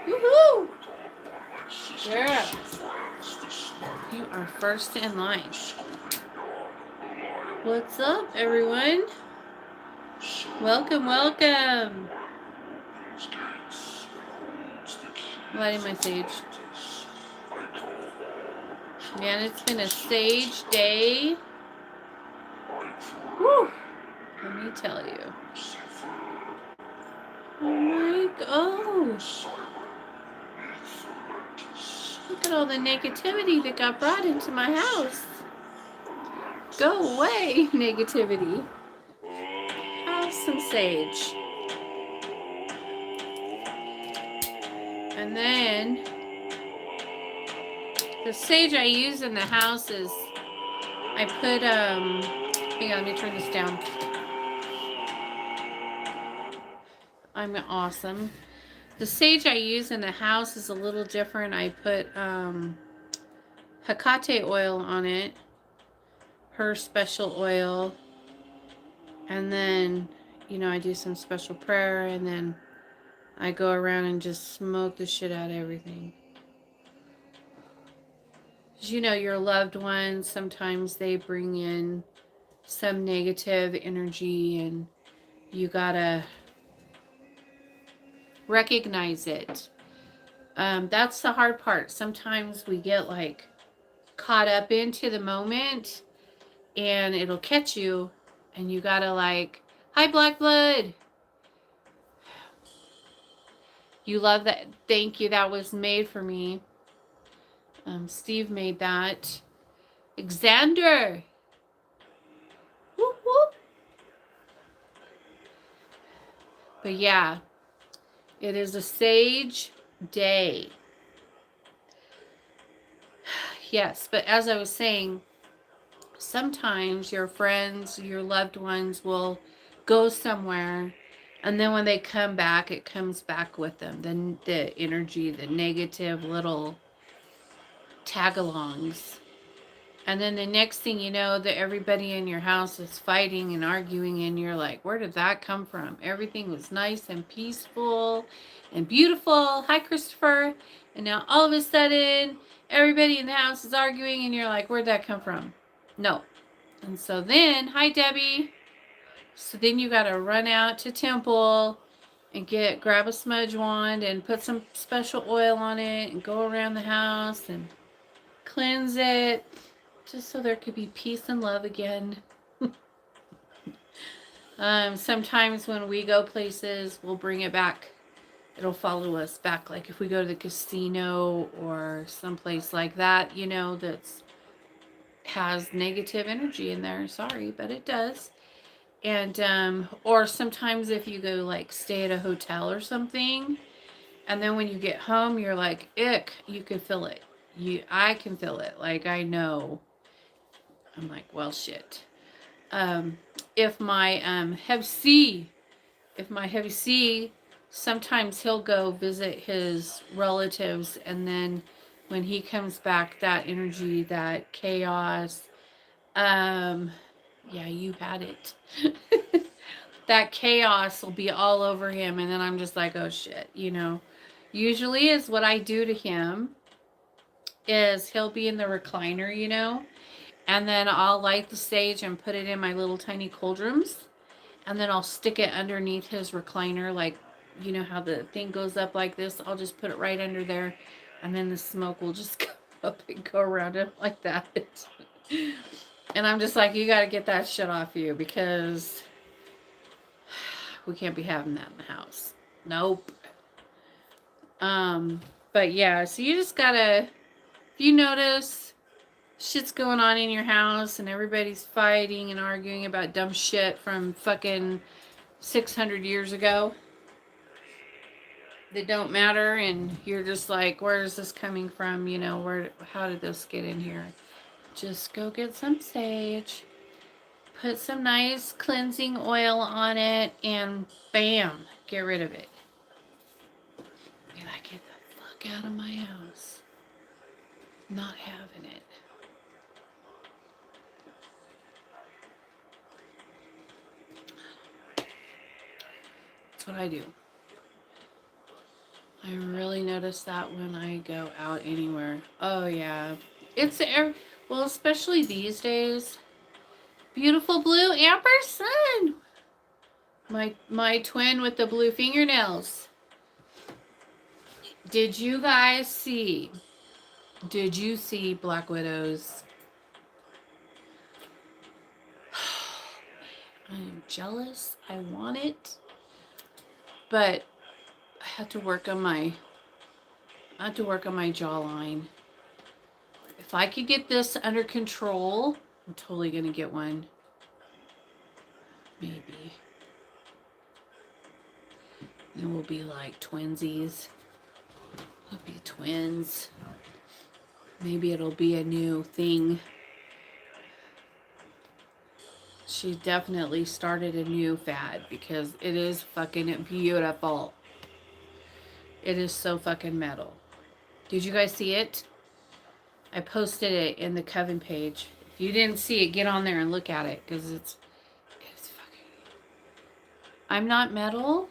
Woohoo! Yeah. You are first in line. What's up, everyone? Welcome, welcome. Lighting my sage. Man, it's been a sage day. Woo! Let me tell you. Oh my gosh. Look at all the negativity that got brought into my house. Go away, negativity. Have some sage. And then the sage I use in the house is I put hang on, let me turn this down. I'm awesome. The sage I use in the house is a little different. I put Hecate oil on it, her special oil, and then, you know, I do some special prayer, and then I go around and just smoke the shit out of everything. As you know, your loved ones, sometimes they bring in some negative energy, and you gotta recognize it. That's the hard part. Sometimes we get like caught up into the moment and it'll catch you, and you gotta like, hi black blood, you love that, thank you, that was made for me. Steve made that. Xander, whoop whoop. But yeah, it is a sage day. Yes, but as I was saying, sometimes your friends, your loved ones will go somewhere, and then when they come back, it comes back with them. Then the energy, the negative little tag-alongs. And then the next thing you know, that everybody in your house is fighting and arguing, and you're like, where did that come from? Everything was nice and peaceful and beautiful. Hi, Christopher. And now all of a sudden, everybody in the house is arguing, and you're like, where'd that come from? No. And so then, hi, Debbie. So then you got to run out to Temple and grab a smudge wand and put some special oil on it and go around the house and cleanse it, just so there could be peace and love again. Sometimes when we go places, we'll bring it back. It'll follow us back. Like if we go to the casino or someplace like that, you know, that's has negative energy in there. Sorry, but it does. And or sometimes if you go like stay at a hotel or something, and then when you get home, you're like, ick, you can feel it. I can feel it. Like I know. I'm like, well, shit. If my heavy C, sometimes he'll go visit his relatives, and then when he comes back, that energy, that chaos, yeah, you had it. That chaos will be all over him, and then I'm just like, oh shit, you know. Usually is what I do to him is he'll be in the recliner, you know, and then I'll light the sage and put it in my little tiny cauldrons, and then I'll stick it underneath his recliner, like, you know how the thing goes up like this. I'll just put it right under there, and then the smoke will just come up and go around it like that. And I'm just like, you got to get that shit off you, because we can't be having that in the house. Nope. But yeah, so you just gotta, if you notice shit's going on in your house and everybody's fighting and arguing about dumb shit from fucking 600 years ago that don't matter, and you're just like, where is this coming from? You know, how did this get in here? Just go get some sage, put some nice cleansing oil on it, and bam, get rid of it. Be like, get the fuck out of my house. Not having it. That's what I do. I really notice that when I go out anywhere. Oh yeah. It's well, especially these days. Beautiful blue amber sun. My twin with the blue fingernails. Did you guys see? Did you see Black Widow's? I am jealous. I want it. But I have to work on my jawline. If I could get this under control, I'm totally gonna get one. Maybe. And we'll be like twinsies. We'll be twins. Maybe it'll be a new thing. She definitely started a new fad because it is fucking beautiful. It is so fucking metal. Did you guys see it? I posted it in the Coven page. If you didn't see it, get on there and look at it because it's fucking. I'm not metal.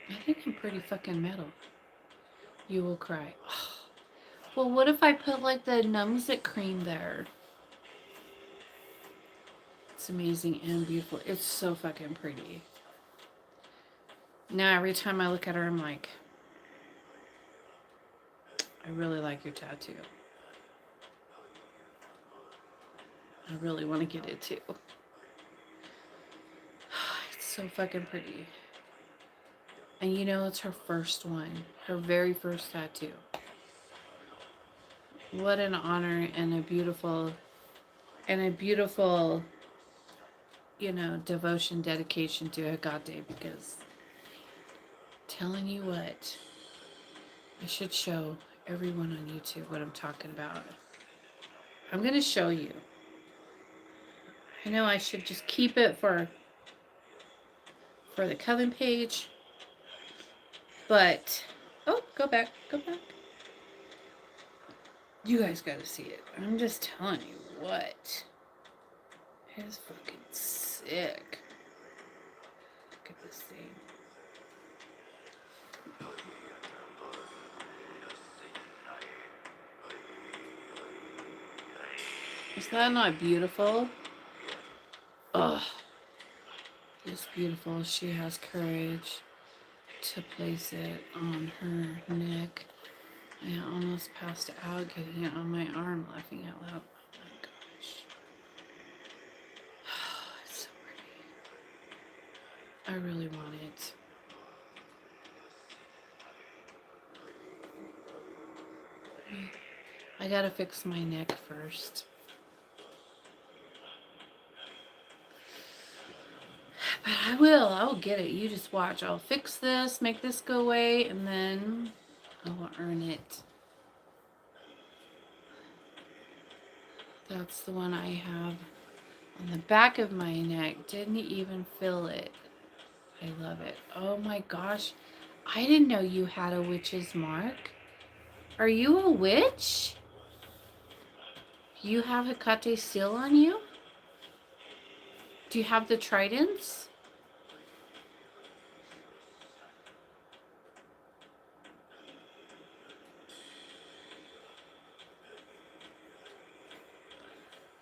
I think I'm pretty fucking metal. You will cry. Oh. Well, what if I put like the Numsit cream there? It's amazing and beautiful. It's so fucking pretty. Now every time I look at her, I'm like, I really like your tattoo. I really want to get it too. It's so fucking pretty. And you know, it's her first one. Her very first tattoo. What an honor and a beautiful, you know, devotion, dedication to Hecate, because telling you what, I should show everyone on YouTube what I'm talking about. I'm going to show you. I know I should just keep it for the Coven page, but, oh, go back. You guys got to see it. I'm just telling you what. It is fucking sick. Look at this thing. Is that not beautiful? Ugh. It's beautiful. She has courage to place it on her neck. I almost passed out getting it on my arm, laughing out loud. Oh my gosh. It's so pretty. I really want it. I gotta fix my neck first. But I will get it. You just watch. I'll fix this, make this go away, and then I will earn it. That's the one I have on the back of my neck. Didn't even feel it. I love it. Oh my gosh. I didn't know you had a witch's mark. Are you a witch? You have Hecate seal on you? Do you have the tridents?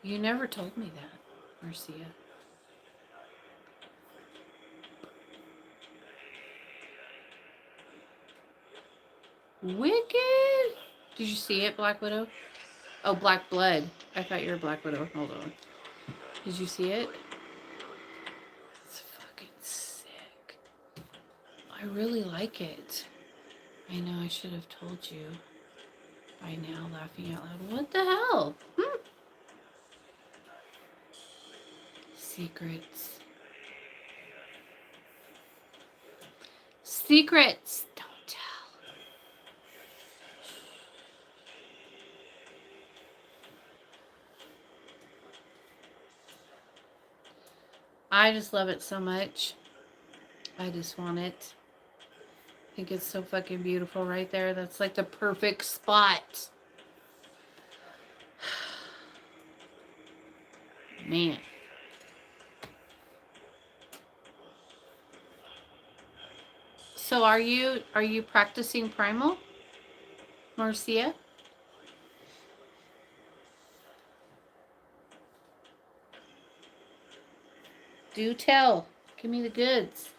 You never told me that, Marcia. Wicked! Did you see it, Black Widow? Oh, Black Blood. I thought you were Black Widow. Hold on. Did you see it? It's fucking sick. I really like it. I know I should have told you by now, laughing out loud. What the hell? Secrets. Secrets. Don't tell. I just love it so much. I just want it. I think it's so fucking beautiful right there. That's like the perfect spot. Man. So are you practicing primal, Marcia? Do tell. Give me the goods.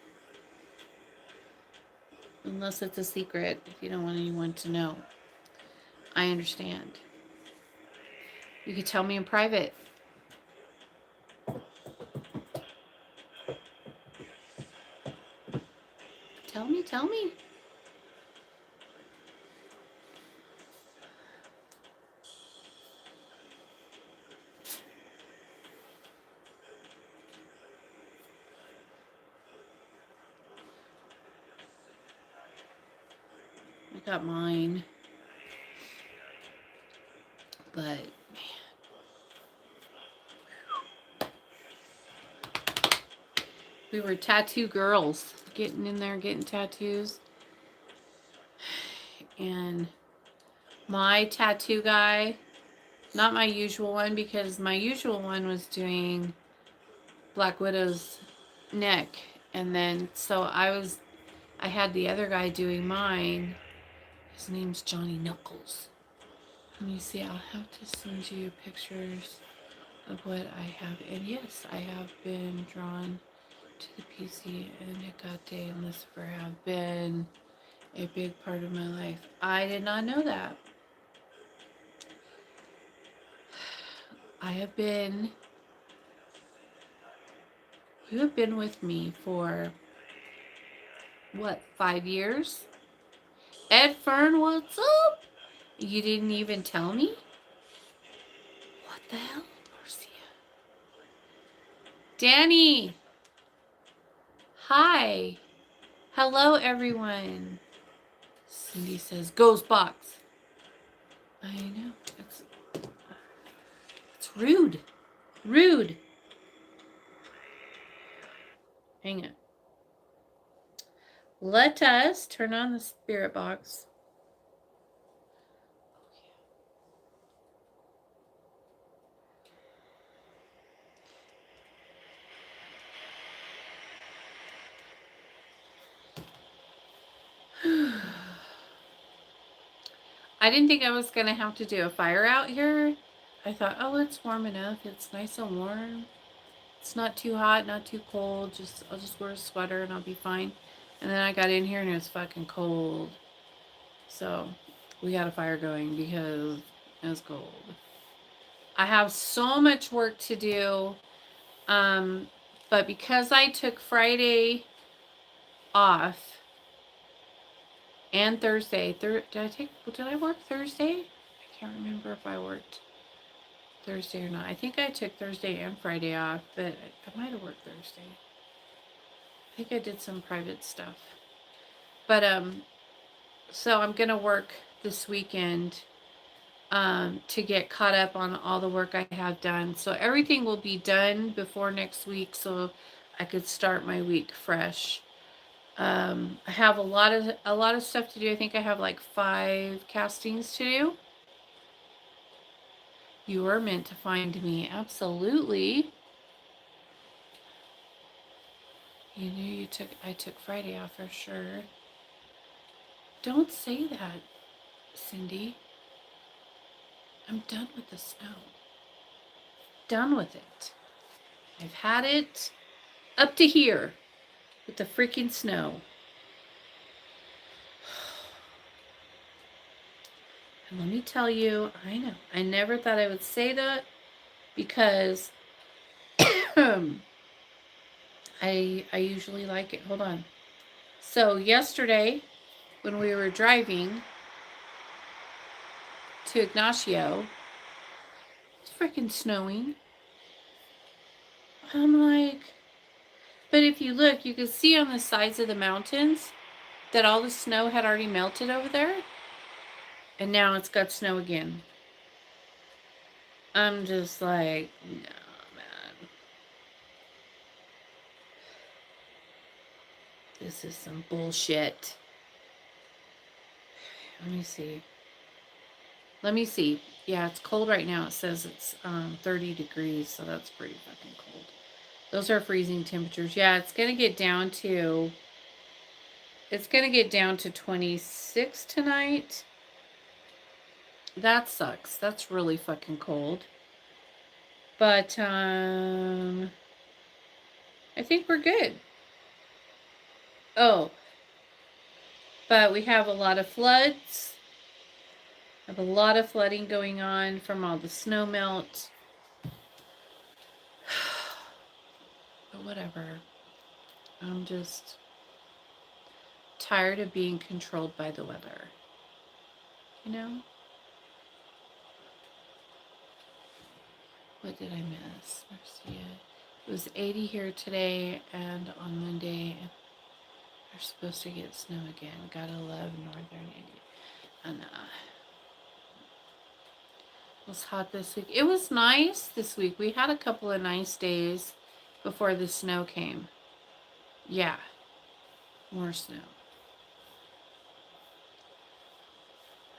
Unless it's a secret, if you don't want anyone to know. I understand. You could tell me in private. Tell me, tell me. I got mine. But, man. We were tattoo girls. Getting in there, getting tattoos. And my tattoo guy, not my usual one, because my usual one was doing Black Widow's neck. And then, so I had the other guy doing mine. His name's Johnny Knuckles. Let me see, I'll have to send you pictures of what I have. And yes, I have been drawn to the PC, and Hecate and Lucifer have been a big part of my life. I did not know that. You have been with me for, what, 5 years? Ed Fern, what's up? You didn't even tell me? What the hell, Marcia? Danny! Hi! Hello, everyone. Cindy says, Ghost Box. I know. It's rude. Rude. Hang it. Let us turn on the spirit box. I didn't think I was going to have to do a fire out here. I thought, oh, it's warm enough. It's nice and warm. It's not too hot, not too cold. I'll just wear a sweater and I'll be fine. And then I got in here and it was fucking cold. So we got a fire going because it was cold. I have so much work to do. But because I took Friday off and Thursday, did I work Thursday? I can't remember if I worked Thursday or not. I think I took Thursday and Friday off, but I might have worked Thursday. I think I did some private stuff. But so I'm gonna work this weekend to get caught up on all the work I have done. So everything will be done before next week, so I could start my week fresh. I have a lot of stuff to do. I think I have like 5 castings to do. You are meant to find me, absolutely. You knew I took Friday off for sure. Don't say that, Cindy. I'm done with the snow. Done with it. I've had it up to here with the freaking snow. And let me tell you, I know, I never thought I would say that because I usually like it. Hold on. So yesterday, when we were driving to Ignacio, it's freaking snowing. I'm like, but if you look, you can see on the sides of the mountains that all the snow had already melted over there. And now it's got snow again. I'm just like, no, man. This is some bullshit. Let me see. Yeah, it's cold right now. It says it's 30 degrees, so that's pretty fucking cold. Those are freezing temperatures. Yeah, it's going to get down to It's going to get down to 26 tonight. That sucks. That's really fucking cold. But I think we're good. Oh, but we have a lot of floods. Have a lot of flooding going on from all the snow melt. But whatever. I'm just tired of being controlled by the weather. You know? What did I miss? Marcia. It was 80 here today, and on Monday we're supposed to get snow again. Gotta love northern India. And it was hot this week. It was nice this week. We had a couple of nice days before the snow came. Yeah, more snow.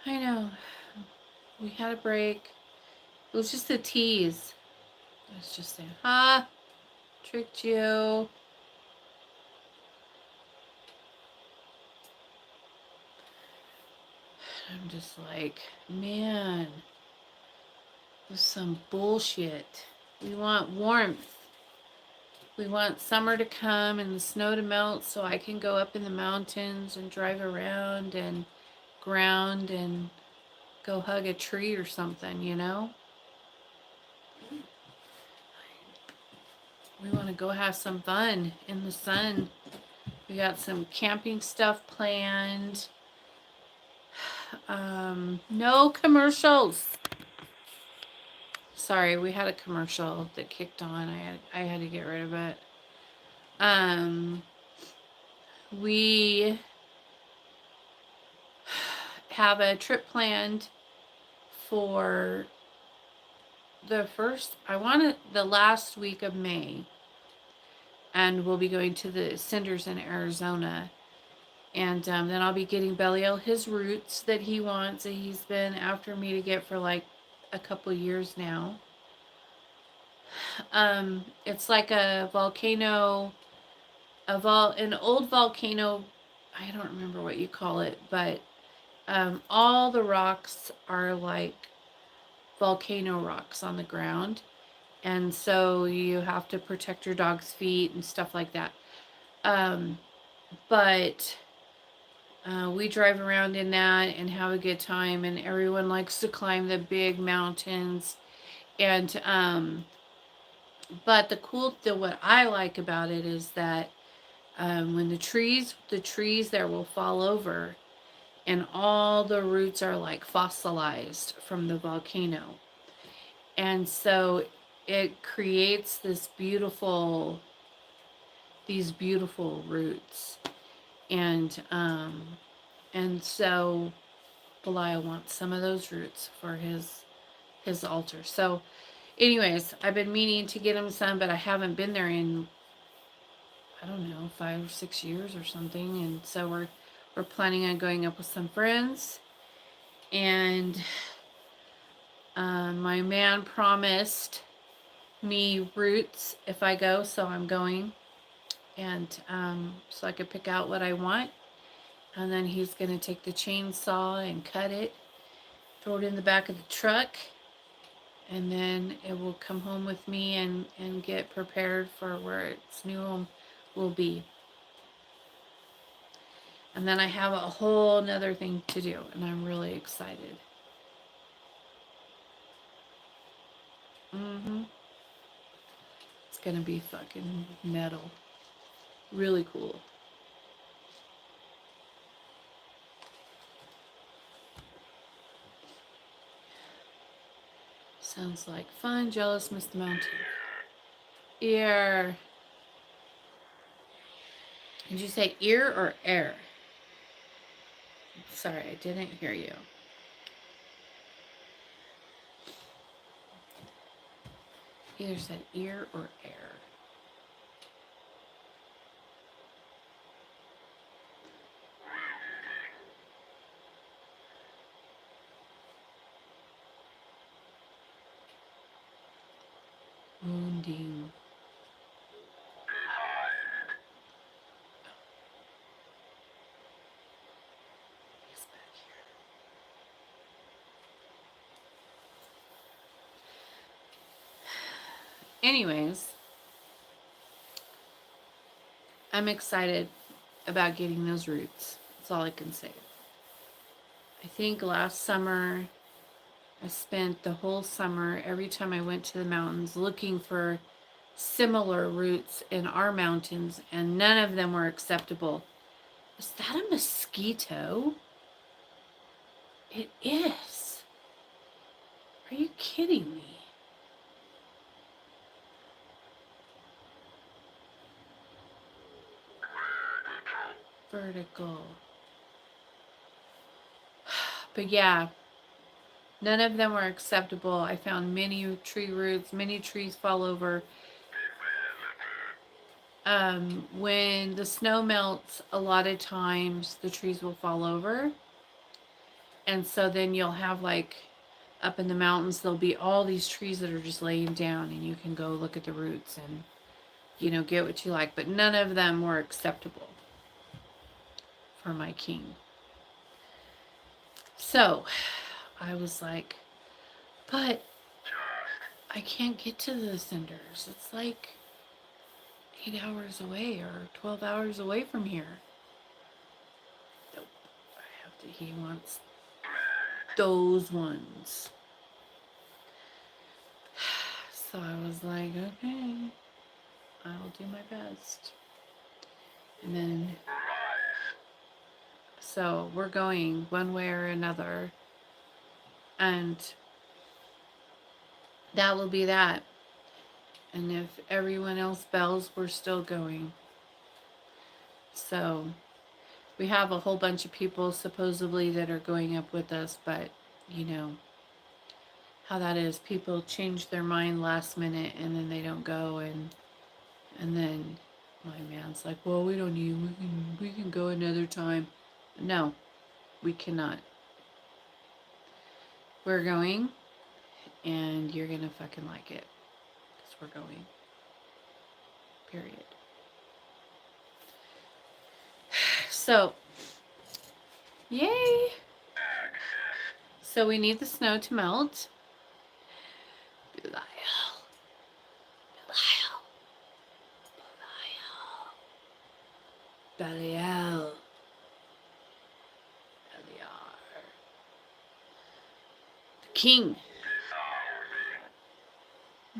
I know. We had a break. It was just a tease. I was just saying, tricked you. I'm just like, man, it was some bullshit. We want warmth. We want summer to come and the snow to melt so I can go up in the mountains and drive around and ground and go hug a tree or something, you know? We want to go have some fun in the sun. We got some camping stuff planned. No commercials. Sorry, we had a commercial that kicked on. I had to get rid of it. We have a trip planned for the last week of May, and we'll be going to the Cinders in Arizona, and then I'll be getting Belial his roots that he wants, that he's been after me to get for like a couple years now. It's like a volcano, an old volcano. I don't remember what you call it, but all the rocks are like volcano rocks on the ground, and so you have to protect your dog's feet and stuff like that. But we drive around in that and have a good time, and everyone likes to climb the big mountains. And but what I like about it is that when the trees there will fall over, and all the roots are like fossilized from the volcano, and so it creates these beautiful roots, and so Belial wants some of those roots for his altar. So anyways, I've been meaning to get him some, but I haven't been there in, I don't know, 5 or 6 years or something. And so we're planning on going up with some friends. And my man promised me roots if I go, so I'm going. And so I could pick out what I want. And then he's going to take the chainsaw and cut it, throw it in the back of the truck, and then it will come home with me and get prepared for where its new home will be. And then I have a whole nother thing to do, and I'm really excited. It's gonna be fucking metal. Really cool. Sounds like fun. Jealous, Miss the Mountain. Ear. Did you say ear or air? Sorry, I didn't hear you. Either said ear or air. Moonding. anyways, I'm excited about getting those roots. That's all I can say. I think last summer I spent the whole summer, every time I went to the mountains, looking for similar roots in our mountains, and none of them were acceptable. Is that a mosquito? It is. Are you kidding me? Vertical. But yeah, none of them were acceptable. I found many tree roots, many trees fall over. When the snow melts, a lot of times the trees will fall over. And so then you'll have like up in the mountains, there'll be all these trees that are just laying down, and you can go look at the roots and, you know, get what you like. But none of them were acceptable for my king. So I was like, but I can't get to the cinders. It's like 8 hours away or 12 hours away from here. Nope. I have to, he wants those ones. So I was like, okay, I'll do my best. And then, so we're going one way or another. And that will be that. And if everyone else bells, we're still going. So we have a whole bunch of people supposedly that are going up with us, but you know how that is. People change their mind last minute and then they don't go, and then my man's like, well, we don't need, we can go another time. No, we cannot. We're going, and you're gonna fucking like it, because we're going. Period. So, yay! So we need the snow to melt. Belial. Belial. Beliar. The king.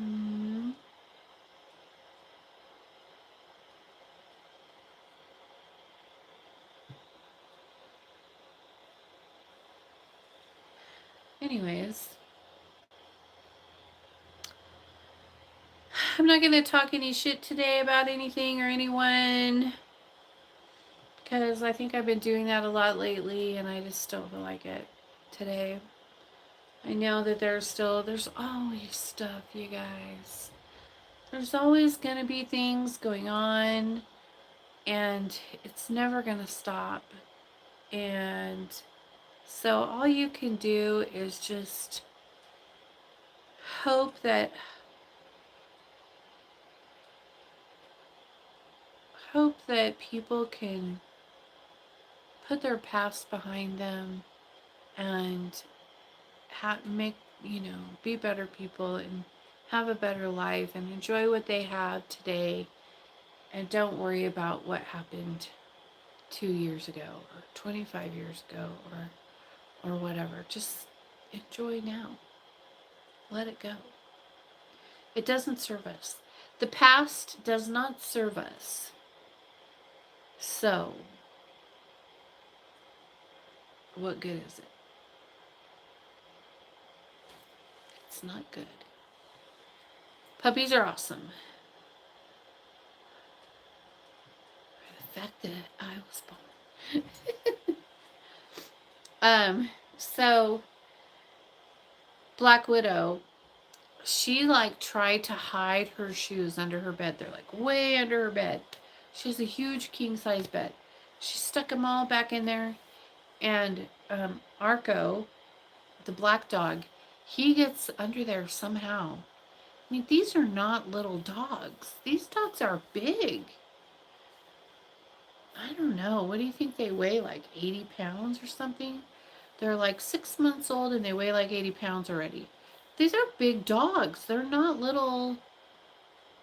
Mm-hmm. Anyways, I'm not going to talk any shit today about anything or anyone, because I think I've been doing that a lot lately, and I just don't feel like it today. I know that there's always stuff, you guys. There's always going to be things going on, and it's never going to stop. And so all you can do is just hope that people can put their past behind them and make, be better people and have a better life and enjoy what they have today, and don't worry about what happened 2 years ago or 25 years ago or whatever. Just enjoy now. Let it go. It doesn't serve us. The past does not serve us. So, what good is it? It's not good. Puppies are awesome. The fact that I was born. So Black Widow, she like tried to hide her shoes under her bed. They're like way under her bed. She has a huge king size bed. She stuck them all back in there. And Arco, the black dog, he gets under there somehow. I mean, these are not little dogs. These dogs are big. I don't know. What do you think they weigh? Like 80 pounds or something? They're like 6 months old and they weigh like 80 pounds already. These are big dogs. They're not little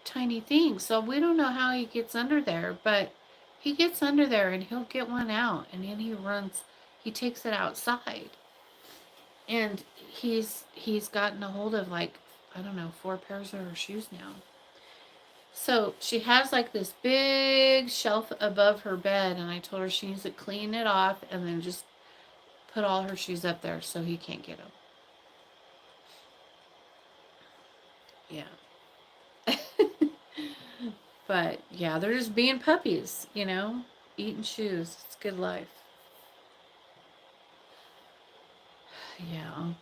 tiny thing. So we don't know how he gets under there, but he gets under there and he'll get one out, and then he takes it outside. And he's gotten a hold of like, I don't know, 4 pairs of her shoes now. So she has like this big shelf above her bed, and I told her she needs to clean it off and then just put all her shoes up there so he can't get them. Yeah. But yeah, they're just being puppies, eating shoes. It's good life. Yeah,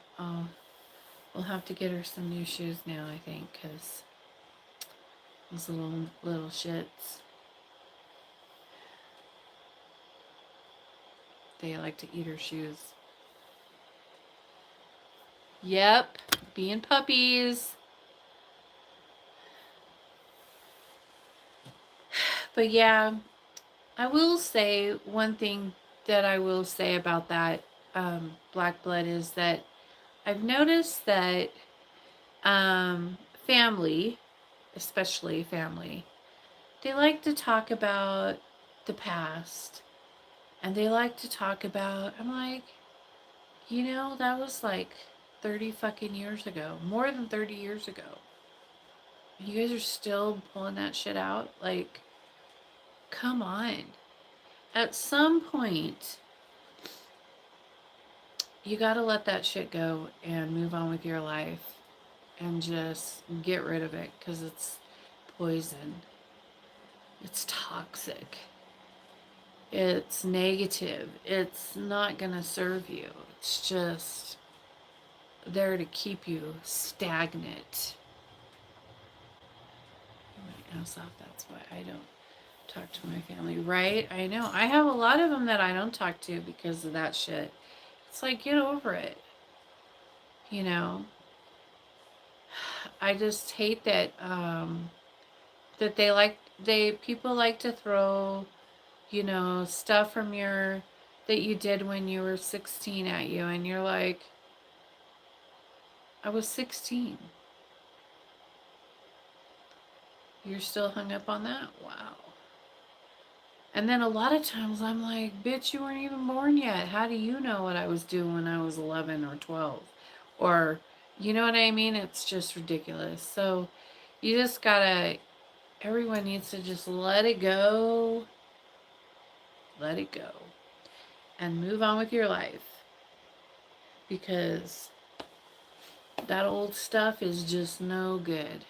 we'll have to get her some new shoes now, I think, because those little shits, they like to eat her shoes. Yep, being puppies. But yeah, I will say one thing that I will say about that black blood is that I've noticed that family, especially family, they like to talk about the past, and they like to talk about, I'm like, that was like 30 fucking years ago, more than 30 years ago. You guys are still pulling that shit out? Like, come on. At some point, you gotta let that shit go and move on with your life and just get rid of it, because it's poison. It's toxic. It's negative. It's not gonna serve you. It's just there to keep you stagnant. My ass off. That's why I don't talk to my family, right? I know. I have a lot of them that I don't talk to because of that shit. It's like, get over it. I just hate that that people like to throw, stuff from that you did when you were 16 at you, and you're like, I was 16. You're still hung up on that? Wow. And then a lot of times I'm like, bitch, you weren't even born yet. How do you know what I was doing when I was 11 or 12? Or, you know what I mean? It's just ridiculous. So you just gotta, everyone needs to just let it go. Let it go. And move on with your life. Because that old stuff is just no good.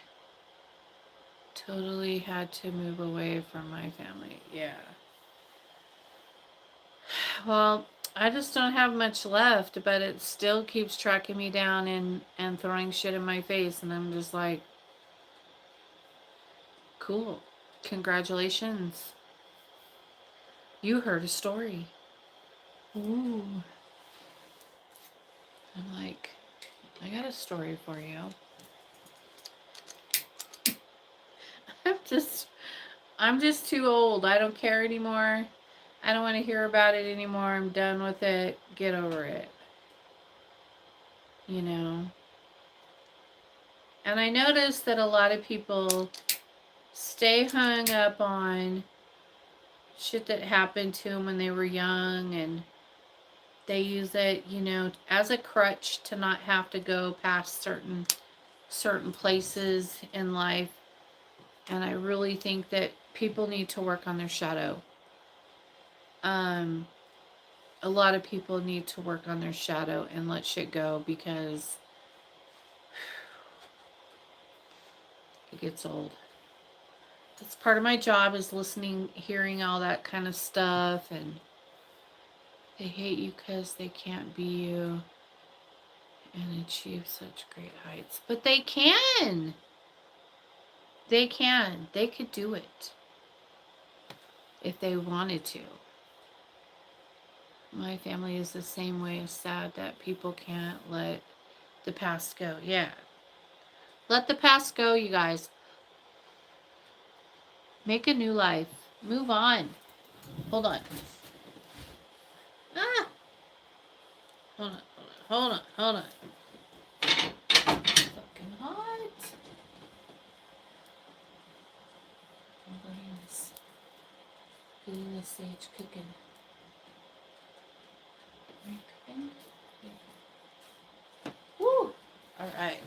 Totally had to move away from my family. Yeah. Well, I just don't have much left, but it still keeps tracking me down and throwing shit in my face, and I'm just like, cool. Congratulations. You heard a story. Ooh. I'm like, I got a story for you. I'm just too old. I don't care anymore. I don't want to hear about it anymore. I'm done with it. Get over it. And I noticed that a lot of people stay hung up on shit that happened to them when they were young, and they use it, as a crutch to not have to go past certain places in life. And I really think that people need to work on their shadow. A lot of people need to work on their shadow and let shit go, because it gets old. That's part of my job, is listening, hearing all that kind of stuff, and they hate you because they can't be you and achieve such great heights. But they can. They can. They could do it if they wanted to. My family is the same way. It's sad that people can't let the past go. Yeah. Let the past go, you guys. Make a new life. Move on. Hold on. Ah! Hold on. It's fucking hot. getting the sage cooking. Cooking. Woo! All right.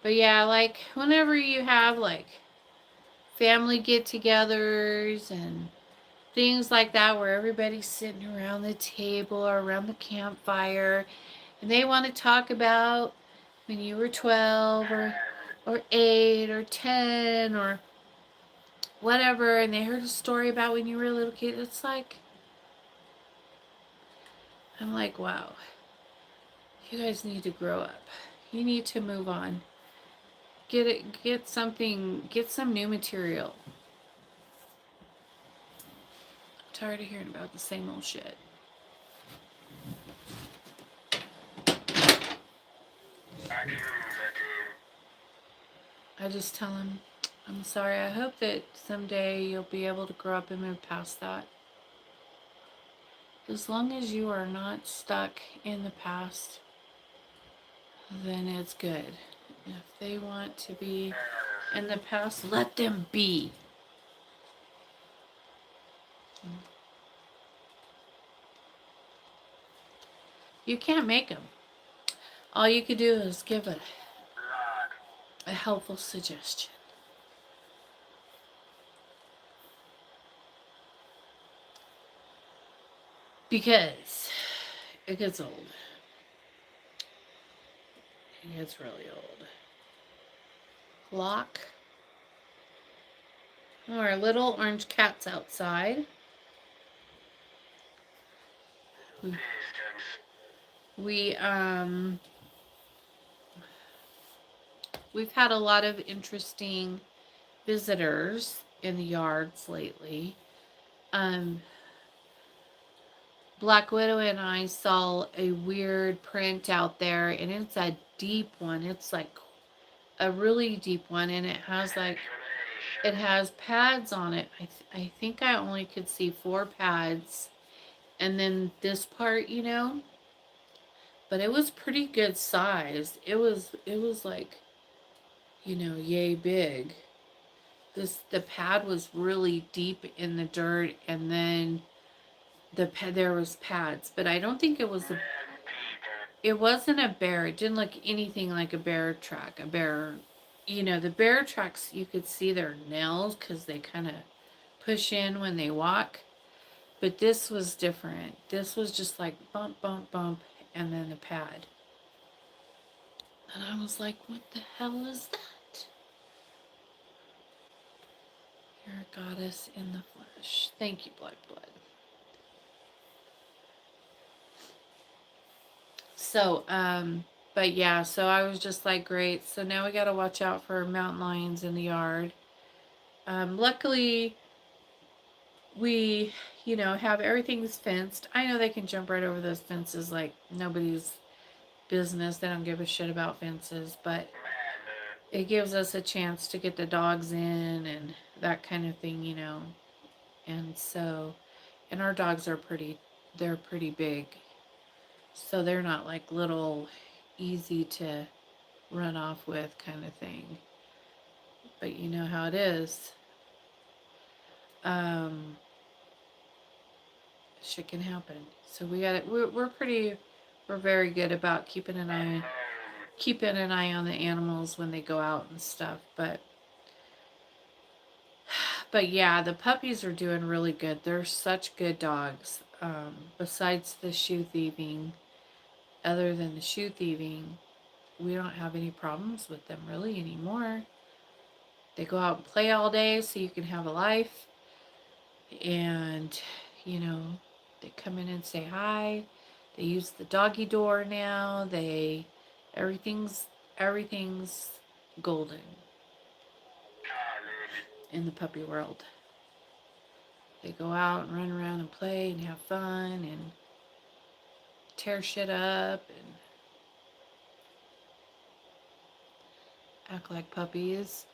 But yeah, like whenever you have like family get-togethers and things like that where everybody's sitting around the table or around the campfire and they want to talk about when you were 12 or 8 or 10 or whatever, and they heard a story about when you were a little kid, it's like, I'm like, wow, you guys need to grow up. You need to move on. Get some new material. I'm tired of hearing about the same old shit. I just tell them, I'm sorry, I hope that someday you'll be able to grow up and move past that. As long as you are not stuck in the past, then it's good. If they want to be in the past, let them be. You can't make them. All you could do is give a helpful suggestion. Because it gets old. It gets really old. Clock. Oh, our little orange cat's outside. We've had a lot of interesting visitors in the yards lately. Black Widow and I saw a weird print out there, and it's a deep one. It's like a really deep one, and it has pads on it. I think I only could see 4 pads, and then this part, but it was pretty good size. It was like, yay big. The pad was really deep in the dirt, and then there was pads, but I don't think it wasn't a bear. It didn't look anything like a bear track. The bear tracks, you could see their nails because they kind of push in when they walk. But this was different. This was just like bump, bump, bump, and then the pad. And I was like, what the hell is that? You're a goddess in the flesh. Thank you, Black Blood. So, but yeah, so I was just like, great. So now we got to watch out for mountain lions in the yard. Luckily, we, have everything's fenced. I know they can jump right over those fences like nobody's business. They don't give a shit about fences, but it gives us a chance to get the dogs in and that kind of thing, And so, and our dogs they're pretty big. So they're not like little, easy to run off with kind of thing. But you know how it is. Shit can happen. So we got it. We're very good about keeping an eye on the animals when they go out and stuff. But yeah, the puppies are doing really good. They're such good dogs. Besides the shoe thieving, other than the shoe thieving, we don't have any problems with them really anymore. They go out and play all day so you can have a life. And, they come in and say hi. They use the doggy door now. Everything's golden in the puppy world. They go out and run around and play and have fun and tear shit up and act like puppies.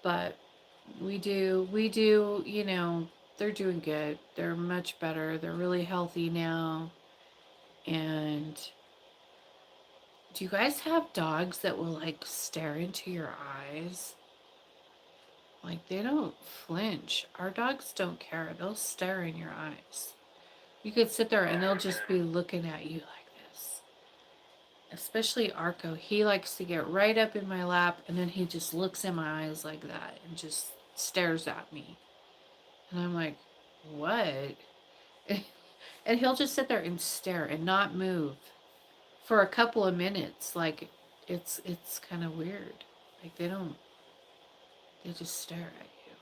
But we do, they're doing good. They're much better. They're really healthy now. And Do you guys have dogs that will like stare into your eyes? Like they don't flinch. Our dogs don't care. They'll stare in your eyes. You could sit there and they'll just be looking at you like this. Especially Arco. He likes to get right up in my lap and then he just looks in my eyes like that and just stares at me. And I'm like, what? And he'll just sit there and stare and not move for a couple of minutes. Like it's kind of weird. Like they just stare at you.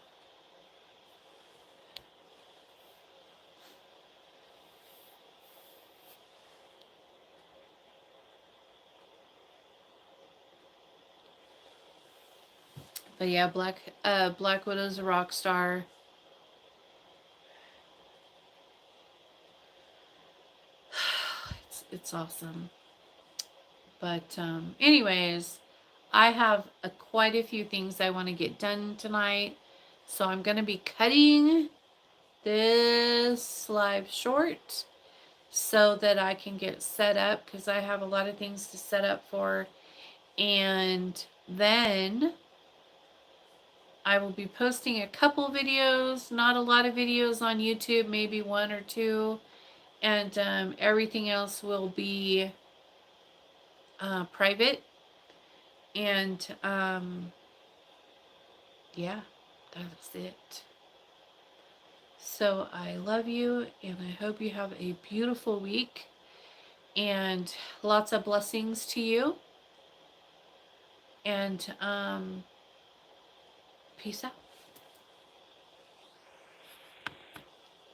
But yeah, Black Widow's a rock star. It's awesome. But anyways, I have quite a few things I want to get done tonight. So I'm going to be cutting this live short so that I can get set up because I have a lot of things to set up for. And then I will be posting a couple videos, not a lot of videos on YouTube, maybe one or two. And everything else will be private. And yeah, that's it. So I love you and I hope you have a beautiful week and lots of blessings to you. And peace out.